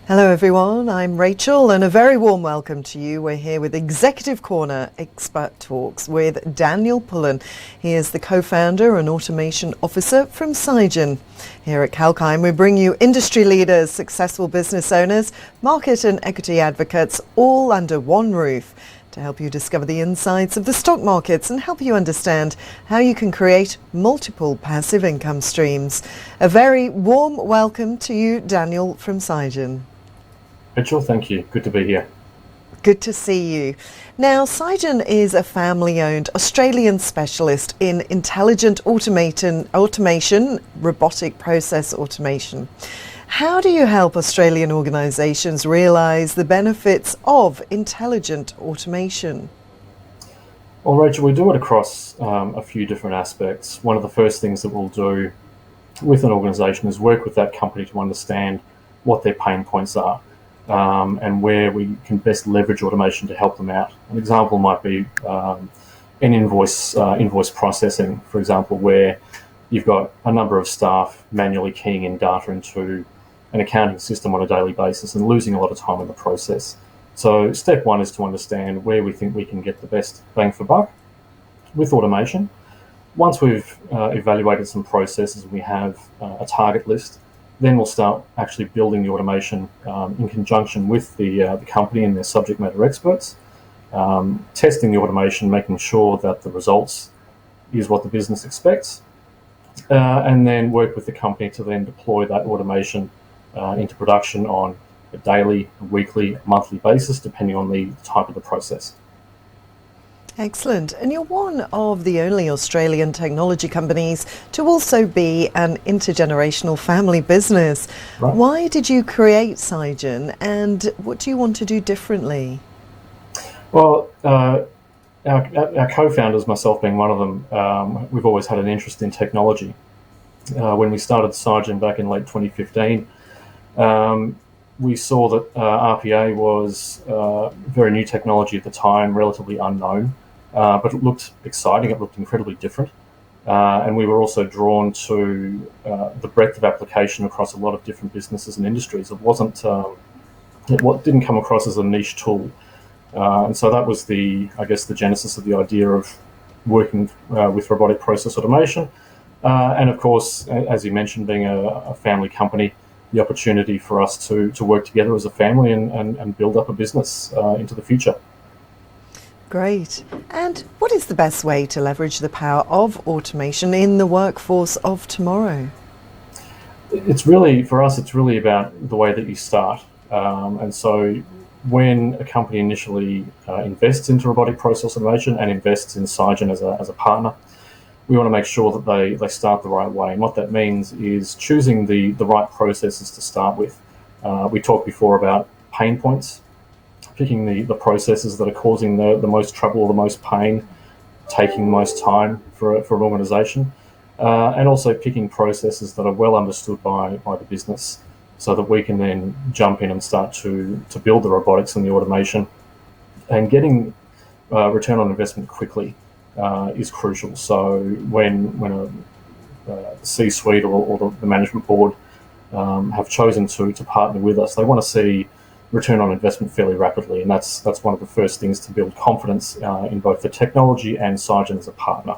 Hello everyone, I'm Rachel and a very warm welcome to you. We're here with Executive Corner Expert Talks with Daniel Pullen. He is the co-founder and automation officer from CiGen. Here at 𝐊𝐚𝐥𝐤𝐢𝐧𝐞, we bring you industry leaders, successful business owners, market and equity advocates, all under one roof, to help you discover the insights of the stock markets and help you understand how you can create multiple passive income streams. A very warm welcome to you, Daniel, from CiGen. Rachel, thank you. Good to be here. Good to see you. Now, CiGen is a family-owned Australian specialist in intelligent automation, robotic process automation. How do you help Australian organisations realise the benefits of intelligent automation? Well, Rachel, we do it across a few different aspects. One of the first things that we'll do with an organisation is work with that company to understand what their pain points are. And where we can best leverage automation to help them out. An example might be an invoice processing, for example, where you've got a number of staff manually keying in data into an accounting system on a daily basis and losing a lot of time in the process. So step one is to understand where we think we can get the best bang for buck with automation. Once we've evaluated some processes and we have a target list, then we'll start actually building the automation in conjunction with the company and their subject matter experts, testing the automation, making sure that the results is what the business expects, and then work with the company to then deploy that automation into production on a daily, weekly, monthly basis, depending on the type of the process. Excellent. And you're one of the only Australian technology companies to also be an intergenerational family business. Right. Why did you create CiGen and what do you want to do differently? Well, our co-founders, myself being one of them, we've always had an interest in technology. When we started CiGen back in late 2015, we saw that RPA was very new technology at the time, relatively unknown. But it looked exciting, it looked incredibly different. And we were also drawn to the breadth of application across a lot of different businesses and industries. It didn't come across as a niche tool. And so that was the genesis of the idea of working with robotic process automation. And of course, as you mentioned, being a family company, the opportunity for us to work together as a family and build up a business into the future. Great. And what is the best way to leverage the power of automation in the workforce of tomorrow? It's really, for us, it's really about the way that you start. And so when a company initially invests into robotic process automation and invests in CiGen as a partner, we want to make sure that they start the right way. And what that means is choosing the right processes to start with. We talked before about pain points. Picking the processes that are causing the most trouble or the most pain, taking the most time for an organisation, and also picking processes that are well understood by the business so that we can then jump in and start to build the robotics and the automation. And getting return on investment quickly is crucial. So when a C-suite or the management board have chosen to partner with us, they want to see return on investment fairly rapidly, and that's one of the first things to build confidence in both the technology and CiGen as a partner.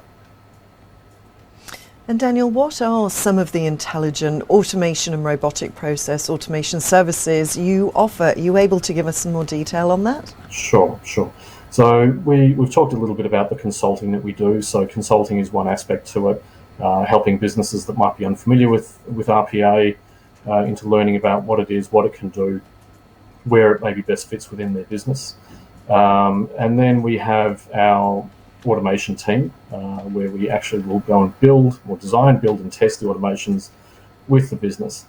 And Daniel, what are some of the intelligent automation and robotic process automation services you offer? Are you able to give us some more detail on that? Sure. So we've talked a little bit about the consulting that we do. So consulting is one aspect to it, helping businesses that might be unfamiliar with RPA into learning about what it is, what it can do, where it maybe best fits within their business. And then we have our automation team, where we actually will go and build or design, build and test the automations with the business.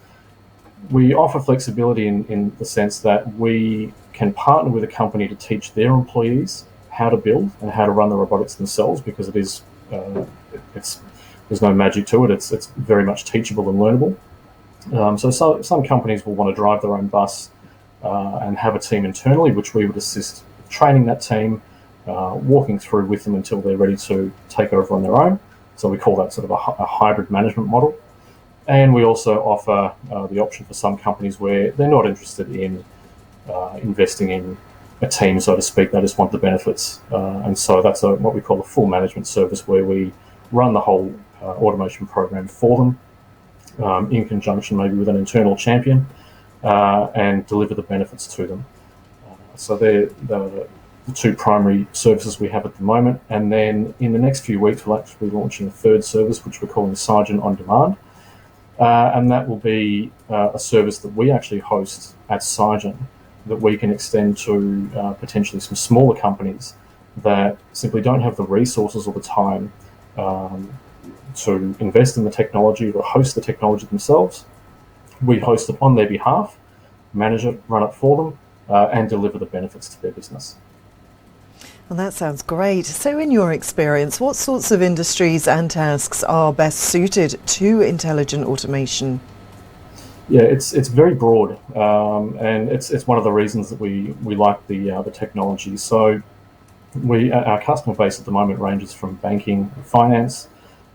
We offer flexibility in the sense that we can partner with a company to teach their employees how to build and how to run the robotics themselves, because it is there's no magic to it. It's very much teachable and learnable. So some companies will want to drive their own bus and have a team internally, which we would assist training that team, walking through with them until they're ready to take over on their own. So we call that sort of a hybrid management model. And we also offer the option for some companies where they're not interested in investing in a team, so to speak. They just want the benefits. And so that's what we call a full management service, where we run the whole automation program for them in conjunction maybe with an internal champion and deliver the benefits to them. So they're the two primary services we have at the moment. And then in the next few weeks, we'll actually be launching a third service, which we're calling CiGen On Demand. And that will be a service that we actually host at CiGen that we can extend to potentially some smaller companies that simply don't have the resources or the time to invest in the technology or host the technology themselves. We host it on their behalf, manage it, run it for them, and deliver the benefits to their business. Well, that sounds great. So in your experience, what sorts of industries and tasks are best suited to intelligent automation? Yeah, it's very broad, and it's one of the reasons that we like the technology. So our customer base at the moment ranges from banking and finance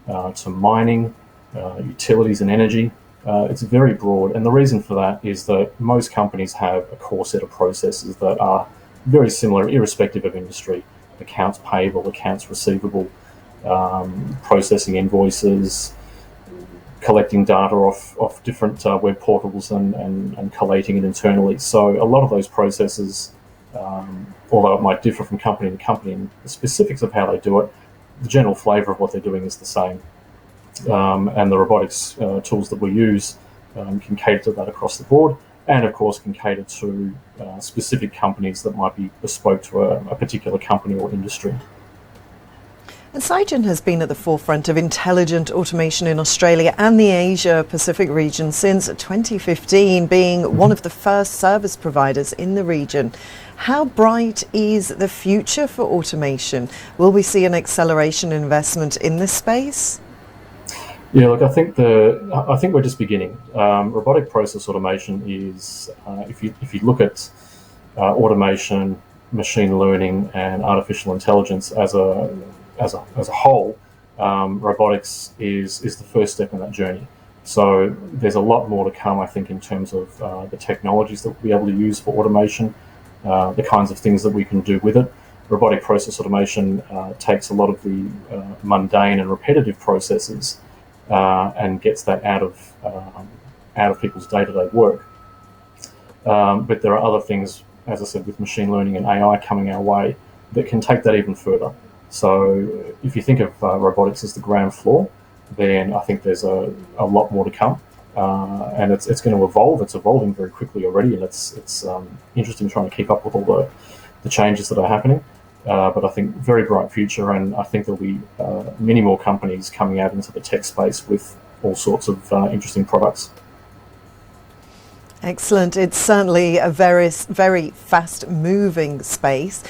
to mining, utilities and energy. It's very broad, and the reason for that is that most companies have a core set of processes that are very similar, irrespective of industry. Accounts payable, accounts receivable, processing invoices, collecting data off different web portals and collating it internally. So a lot of those processes, although it might differ from company to company in the specifics of how they do it, the general flavour of what they're doing is the same. And the robotics tools that we use can cater to that across the board, and of course can cater to specific companies that might be bespoke to a particular company or industry. And CiGen has been at the forefront of intelligent automation in Australia and the Asia Pacific region since 2015, being one of the first service providers in the region. How bright is the future for automation? Will we see an acceleration in investment in this space? Yeah, look, I think we're just beginning. Robotic process automation is, if you look at automation, machine learning, and artificial intelligence as a whole, robotics is the first step in that journey. So there's a lot more to come, I think, in terms of the technologies that we'll be able to use for automation, the kinds of things that we can do with it. Robotic process automation takes a lot of the mundane and repetitive processes and gets that out of people's day-to-day work. But there are other things, as I said, with machine learning and AI coming our way that can take that even further. So if you think of robotics as the ground floor, then I think there's a lot more to come, and it's going to evolve. It's evolving very quickly already, and it's interesting trying to keep up with all the changes that are happening. But I think very bright future, and I think there'll be many more companies coming out into the tech space with all sorts of interesting products. Excellent. It's certainly a very, very fast-moving space.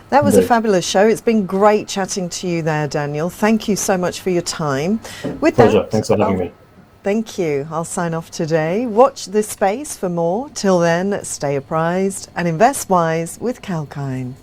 That was Indeed. A fabulous show. It's been great chatting to you there, Daniel. Thank you so much for your time. With Pleasure. that, Thanks for having me. Thank you. I'll sign off today. Watch this space for more. Till then, stay apprised and invest wise with 𝐊𝐴𝐼𝐴.